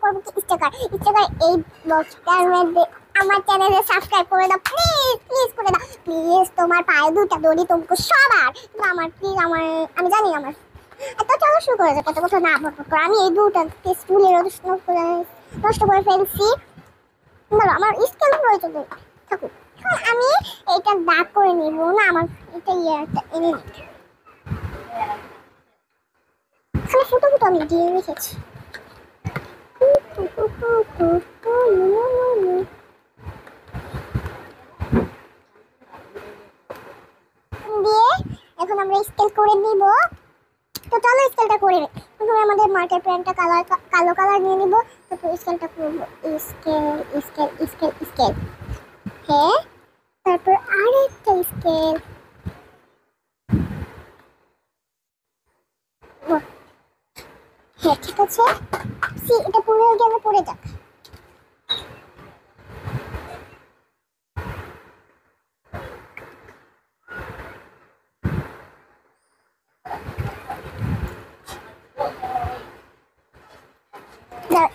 করবো কি sticker sticker এই বক্সটার মধ্যে আমার চ্যানেলে সাবস্ক্রাইব করে দাও প্লিজ প্লিজ করে দাও প্লিজ তোমার পায়ে দুটা দড়ি তোমাকে সবার আমার প্লিজ আমার আমি জানি আমার তো চলো শুরু করে যাক কত কথা না বলবো আমি এই দুটা স্কুলের নষ্ট করে ফেলছি ধরো আমার স্কেল প্রয়োজন থাকুক আমি এটা দাগ করে নিব না আমার এটা ইয়েটা এনে নিই এখানে ফুটো ফুটো আমি দিয়ে রেখেছি দিয়ে এখন আমরা স্কেল করে নিব তো চলো স্কেলটা করে নিই প্রথমে আমাদের মার্কার পেনটা কালো কালার নিয়ে নিব তারপর স্কেলটা করব স্কেল স্কেল স্কেল স্কেল হ্যাঁ তারপর আরেকটা স্কেল হ্যাঁ ঠিক আছে এটা পুরো গেলে পড়ে যাক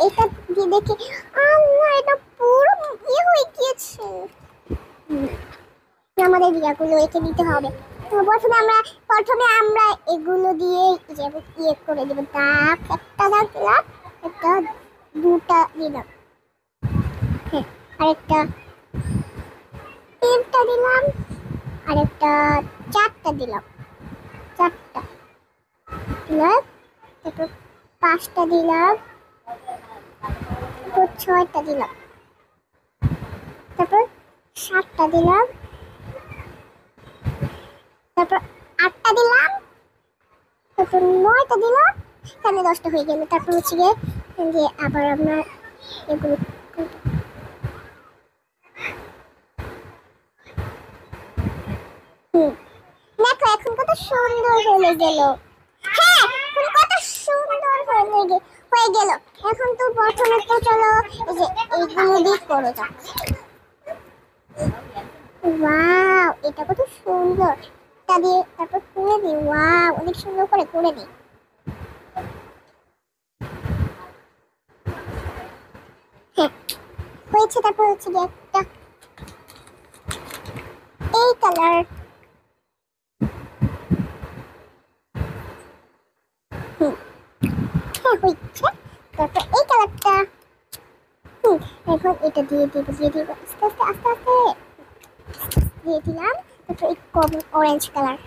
এটা দিয়ে দেখি আল্লাহ এটা পুরো ইয়ে হয়ে গিয়েছে আমাদের দিয়াগুলো এঁকে দিতে হবে তো প্রথমে আমরা এগুলো দিয়ে ইয়ে করে দেবো দাগ একটা দাগ দিলাম একটা দুটা দিলাম হ্যাঁ আরেকটা তিনটা দিলাম আরেকটা চারটা দিলাম চারটা দিলাম তারপর পাঁচটা দিলাম তারপর ছয়টা দিলাম তারপর সাতটা দিলাম তারপর আটটা দিলাম তারপর নয়টা দিলাম এখানে 10টা হয়ে গেল তারপর হচ্ছে গিয়ে আবার আমরা এগুলো দেখো এখন কত সুন্দর হয়ে গেল হ্যাঁ কত সুন্দর হয়ে গেল এখন তো প্রথমে তো চলো এই যে এইগুলো দিয়ে করো যাক ওয়াও এটা কত সুন্দর এটা দিয়ে তারপর করে দিই ওয়াও অনেক সুন্দর করে দিই হ্যাঁ হয়েছে তারপর হচ্ছে গিয়ে একটা এই কালার হ্যাঁ হয়েছে তারপর এই কালারটা এখন এটা দিয়ে দিব আস্তে আস্তে দিয়ে দিলাম তারপর এই অরেঞ্জ কালার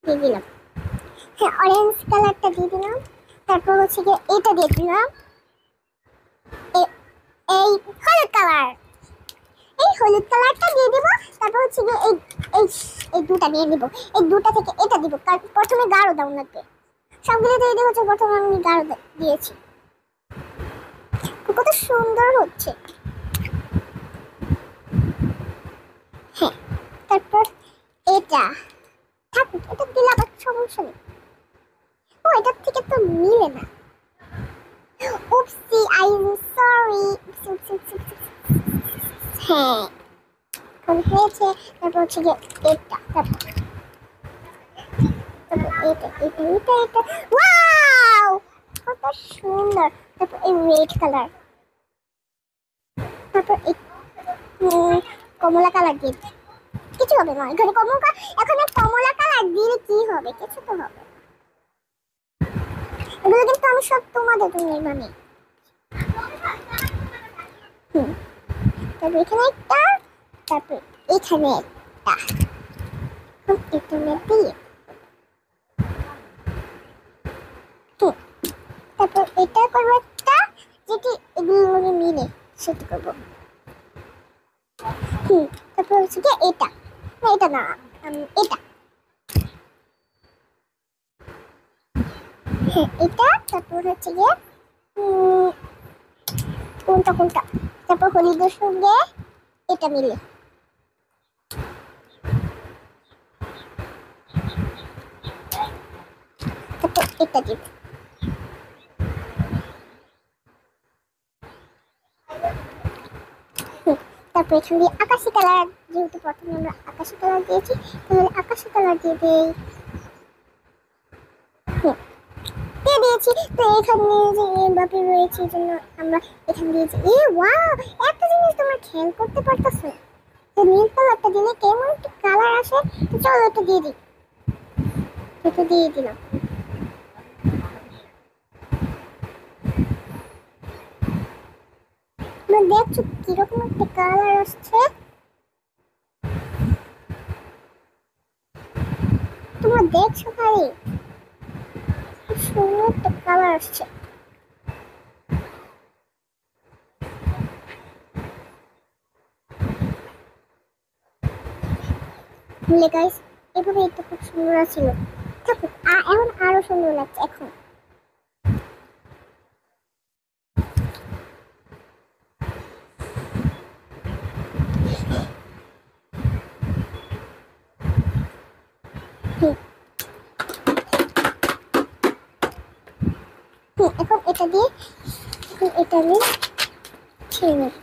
দিয়ে দিলাম হ্যাঁ অরেঞ্জ কালারটা দিয়ে দিলাম তারপর হচ্ছে গিয়ে এটা দিয়ে দিলাম এই হলুদ কালার এই হলুদ কালারটা দিয়ে দিব তারপর হচ্ছে গিয়ে এই দুটা দিয়ে দিব এই দুটা থেকে এটা দিব কারণ প্রথমে গাঢ় দাও লাগবে সবগুলো দিয়ে দিব হচ্ছে প্রথমে আমি গাঢ় দিয়েছি কত সুন্দর হচ্ছে হ্যাঁ তারপর এটা থাকুক এটা দিলে আবার সমস্যা নেই ও এটার থেকে তো মিলে না উপসি আই এম সরি হ্যাঁ এখন হয়েছে তারপর হচ্ছে গিয়ে এটা তারপর এটা ওয়াও কত সুন্দর তারপর এই রেড কালার তারপর এই কমলা কালার দিয়ে কিছু হবে না এখানে কমলা কালার দিলে কি হবে কিছু তো হবে এগুলো কিন্তু আমি সব তোমাদের জন্য মানে তারপর এখানে একটা তারপর এখানে একটা এখানে দিয়ে তারপর এটা করবো একটা যেটি এগুলো মিলে সেটা করবো তারপর হচ্ছে কি এটা না এটা না এটা হ্যাঁ এটা তারপর হচ্ছে গিয়ে কোনটা তারপর হলুদের সঙ্গে এটা মিলে তারপর এটা দিব তারপর এখানে দিয়ে আকাশি কালার যেহেতু প্রথমে আমরা আকাশি কালার দিয়েছি তাহলে আকাশি কালার দিয়ে দিই দিয়ে দিয়েছি, তো এখানে যে এমবাপে রয়েছে এই জন্য আমরা এখানে দিয়েছি। এ ওয়াও, একটা জিনিস তোমরা খেয়াল করতে পারতেছো যে নীল কালারটা দিলে কেমন একটা কালার আসে। তো চলো এটা দিয়ে দিই, এটা দিয়ে দিলাম। তোমরা দেখছো কিরকম একটা কালার আসছে? তোমরা দেখছো ভাই, খুব সুন্দর একটা কালার আসছে। বুঝলে গাইস, এভাবে এটা খুব সুন্দর ছিল। থাকুক, এখন আরো সুন্দর লাগছে এখন। এখন এটা দিয়ে, এখন এটা দিয়ে ছেড়ে নেব।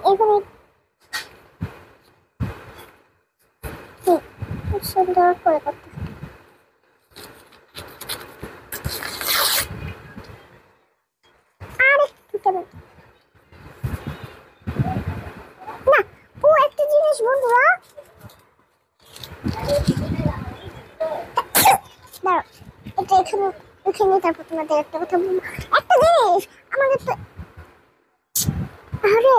এখানে খুব সুন্দর করে করতে। আরে ঠিক আছে না, ও একটা জিনিস বন্ধুরা, দাঁড়াও, এটা এখানে এখানে তারপর তোমাদের একটা কথা বলবো। একটা জিনিস আমাদের তো, আরে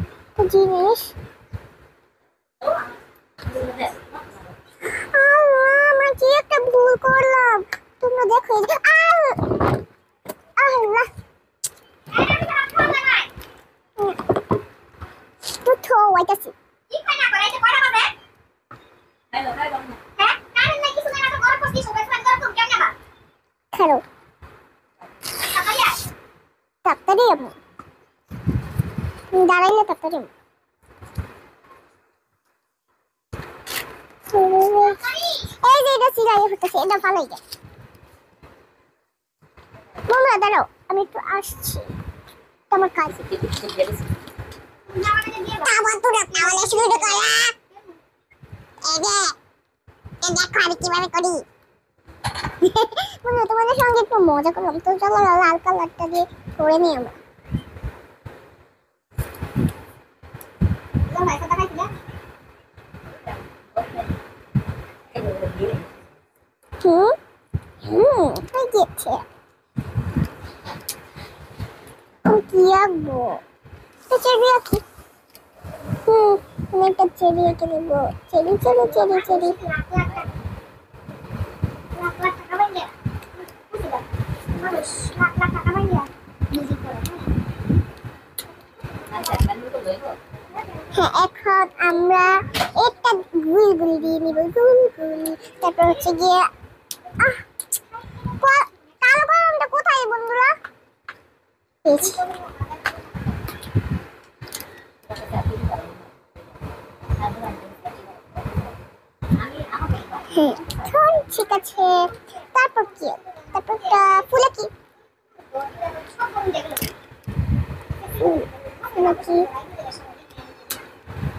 একটা জিনিস, আমরা কি একটা ভুল করলাম। তোমরা দেখো আল্লাহ তো তো ওইটাছি খারো তাড়াতাড়ি আমি দাঁড়াইলে তাড়াতাড়ি এই যে এটা সিলাই হতেছে, এটা ভালোই যায়। বন্ধুরা দাঁড়াও, আমি একটু আসছি, তোমার কাজ তোমাদের সঙ্গে একটু মজা করলাম। তো চলো লাল কালারটা দিয়ে করে নিই আমরা। হয়ে গিয়েছে। কি আঁকবো? চেরি আঁকি। একটা চেরি এঁকে দেবো। Cherry cherry cherry cherry. হ্যাঁ, এখন আমরা একটা গুলগুলি দিয়ে নিব, গুলগুলি। তারপর হচ্ছে গিয়ে কালো কলমটা কোথায় বন্ধুরা? হ্যাঁ ঠিক আছে। তারপর কি? তারপর ফুলে কি? নাকি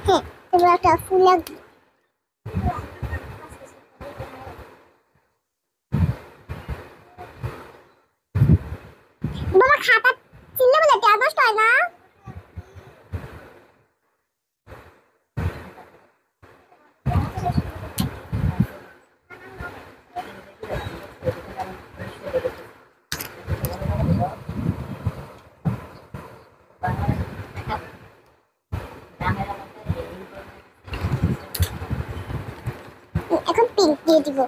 হ্যাঁ, তোমরা একটা ফুল লাগবে। বাবা খাতা চিনলে বলে টা নষ্ট হয় না। এখন পিঙ্ক দিয়ে দিব।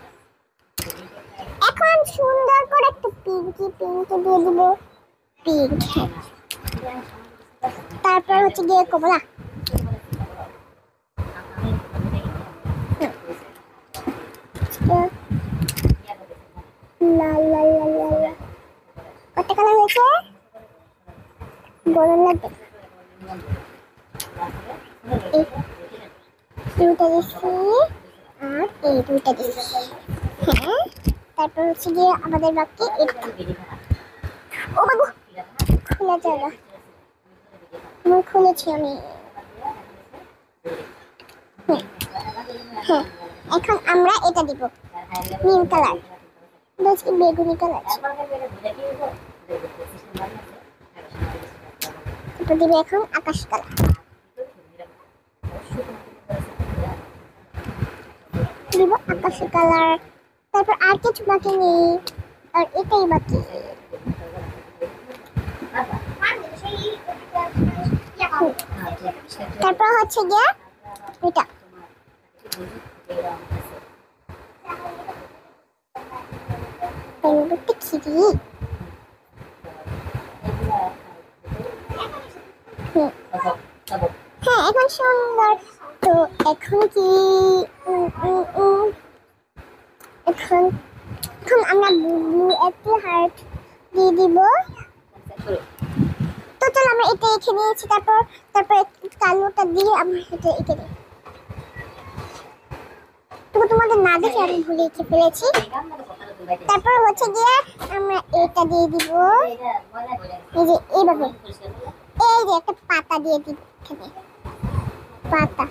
এখন সুন্দর করে একটা পিঙ্কি পিঙ্কি দিয়ে দিব। পিঙ্ক, তারপর হচ্ছে গিয়ে কমলা। লাল লাল লাল লাল কত কালার হয়েছে বলুন লাগবে। দুটা দিচ্ছি আর এই দুটা দিচ্ছি। হ্যাঁ, তারপর হচ্ছে গিয়ে আমাদের বাকি ও বাবু খুলে খোলা যায় না। আমার খুলেছি আমি। হ্যাঁ, এখন আমরা এটা দিব নীল কালার, কি বেগুনি কালার, এটা দিব এখন আকাশ কালার, দিব আকাশি কালার। তারপর আর কিছু বাকি নেই, আর এটাই বাকি। তারপর হচ্ছে গিয়ে এটা খিরি। হ্যাঁ, এখন সুন্দর। তো এখন কি এখন এখন আমরা ব্লু অ্যাপেল হার্ট দিয়ে দিব। তো চলো আমরা এটা এঁকে নিয়েছি। তারপর তারপর কালোটা দিয়ে আমরা এটা এঁকে দিই। তবু তোমাদের না দেখে আমি ভুলে এঁকে ফেলেছি। তারপর হচ্ছে গিয়ে আমরা এটা দিয়ে দিব, এই যে এইভাবে, এই যে একটা পাতা দিয়ে দিব এখানে, পাতা।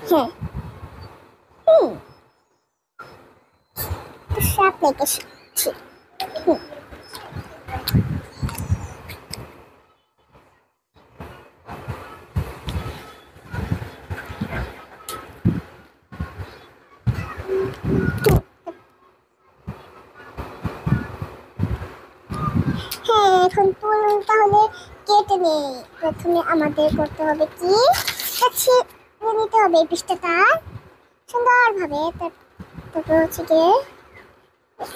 হ্যাঁ, সাপ লেগেছে। হ্যাঁ, এখন চলুন তাহলে কেটে নেই। প্রথমে আমাদের করতে হবে কি, ছিঁড়ে নিতে হবে এই পৃষ্ঠাটা সুন্দরভাবে। তারপর হচ্ছে গিয়ে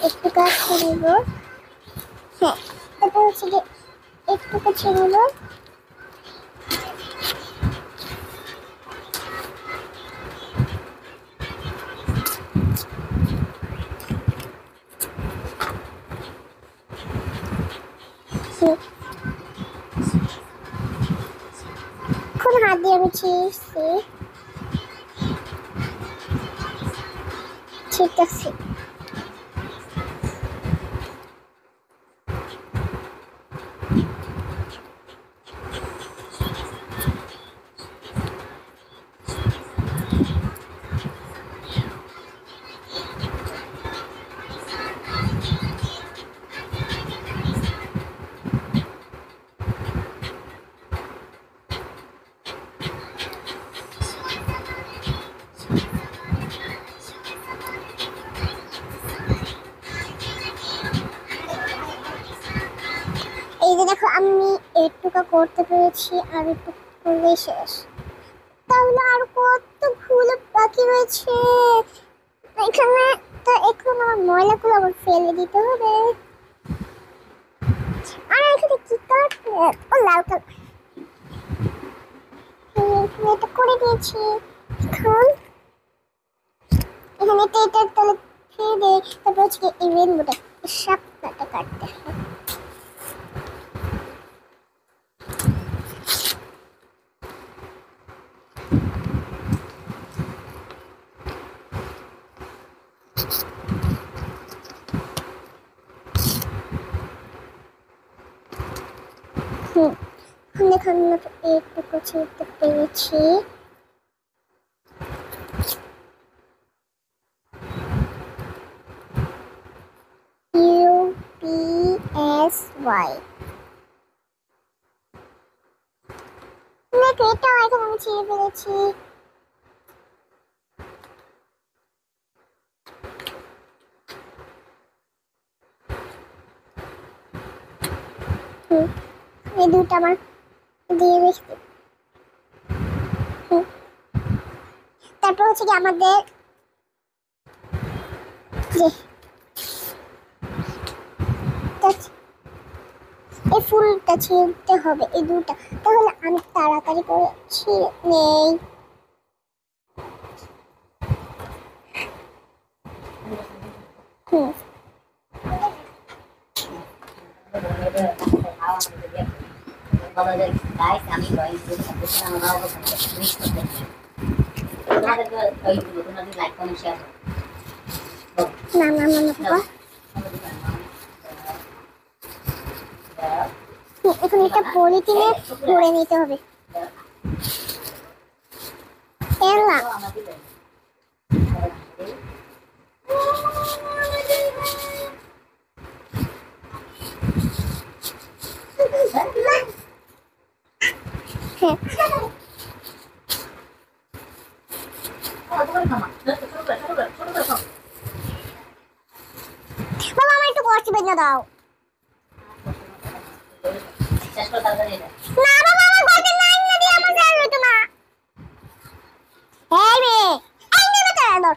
একটু কাজ ছিঁড়ে নেব। হ্যাঁ, তারপর হচ্ছে গিয়ে একটু কাজ ছিঁড়ে নেব। খুব হাত দিয়ে আমি ছিঁড়তেছি। এই যে দেখো, আমি একটুকা করতে পেরেছি, আর একটু করলেই শেষ। তাহলে আর কতগুলো বাকি রয়েছে এখানে। তো এখন আমার ময়লাগুলো আবার ফেলে দিতে হবে। আর এখানে কি কাটবে, ও লাল কালার, এটা করে দিয়েছি। এখন এখানে এটার তলে ফেলে দেয়। তারপর হচ্ছে এই রেনবোটা সাপটা কাটতে হবে। দেখো আমি একটু ছিঁড়তে পেরেছি। UPSY দেখো, এটাও এখন আমি ছিঁড়ে ফেলেছি। এই দুটো আমার দিয়ে রেখে। তারপর হচ্ছে কি আমাদের যে এই ফুলটা ছিঁড়তে হবে, এই দুটা। তাহলে আমি তাড়াতাড়ি করে ছিঁড়ে নেই। আমি লাইক কমেন্ট শেয়ার না না না না বাবা, এখন এটা পলিথিনে ভরে নিতে হবে। এলা বাবা আমার একটু কষ্ট বেঁধে দাও। না বাবা আমার গর্তের লাইন না দিয়ে আমার জাল হইতো না। এই মেয়ে, এই নেবে তো ধর।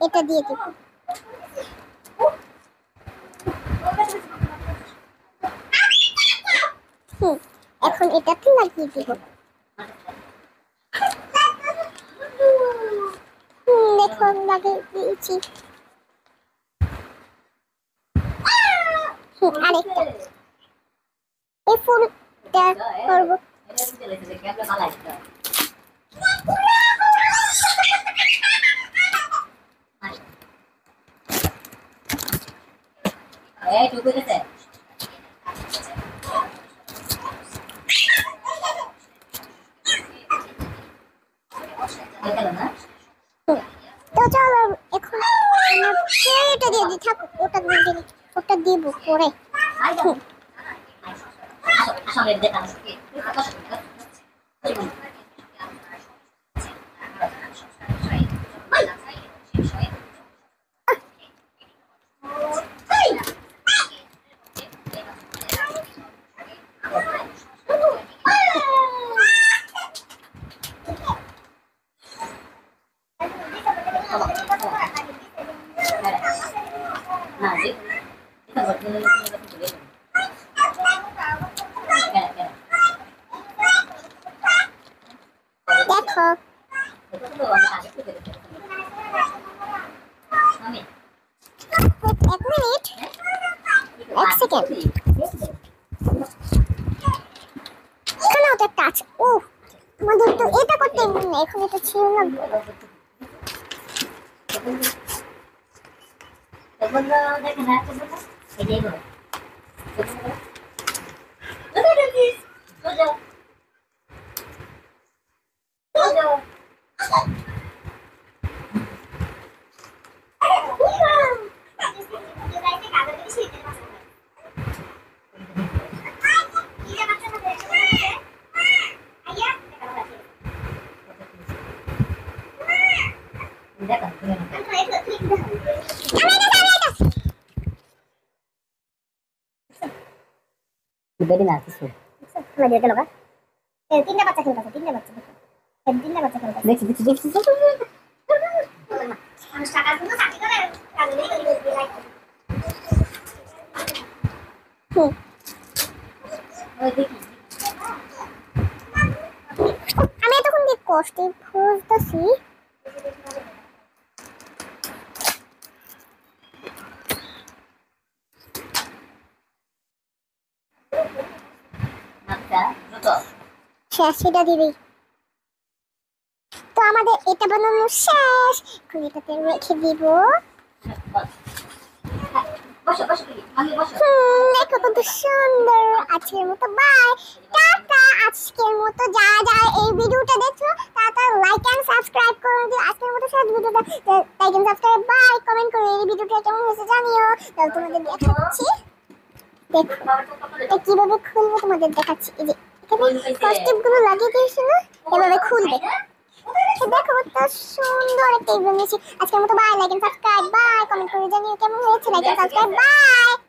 এটা দিয়ে দিব। এখন এটাতে লাগিয়ে দিব। দেখো লাগিয়ে দিয়েছি। আরেকটা এই ফুলটা করবো। তো চলো এখন এটা দিয়ে দিই, থাক ওটা দিয়ে দিই, ওটা দিব পরে। দেখো এক মিনিট, এক সেকেন্ড, এখানেও তো একটা আছে। ও আমাদের তো এটা করতে মনে নেই, এখন এটা ছিল না। বেরি না কিছু আমাদের গেল গা তিনটা বাচ্চা খেলতেছে, তিনটা বাচ্চা তিনটা বাচ্চা খেলতেছে। দেখছি দেখছি দেখছি আমি এতক্ষণ দিয়ে কষ্টে খুঁজতেছি। সেটা দিবি তো আমাদের এটা বানানো শেষ। এখন এটাতে রেখে দিব। দেখো কত সুন্দর। আজকের মতো বাই, টাটা। আজকের মতো যারা যারা এই ভিডিওটা দেখছো তারা লাইক এন্ড সাবস্ক্রাইব করে দিও। আজকের মতো সব ভিডিওটা like and subscribe, bye, comment করে এই ভিডিওটা কেমন হয়েছে জানিও। তাহলে তোমাদের দেখাচ্ছি, দেখো এটা কিভাবে খুলবো তোমাদের দেখাচ্ছি। এই যে এখানে কস্টিপ গুলো লাগিয়ে দিয়েছি না, এভাবে খুলবে। দেখো কত সুন্দর একটা ইভেন্ট নিয়েছি। আজকের মতো bye, like and subscribe, bye, comment করে জানিও কেমন হয়েছে। Like and subscribe, by.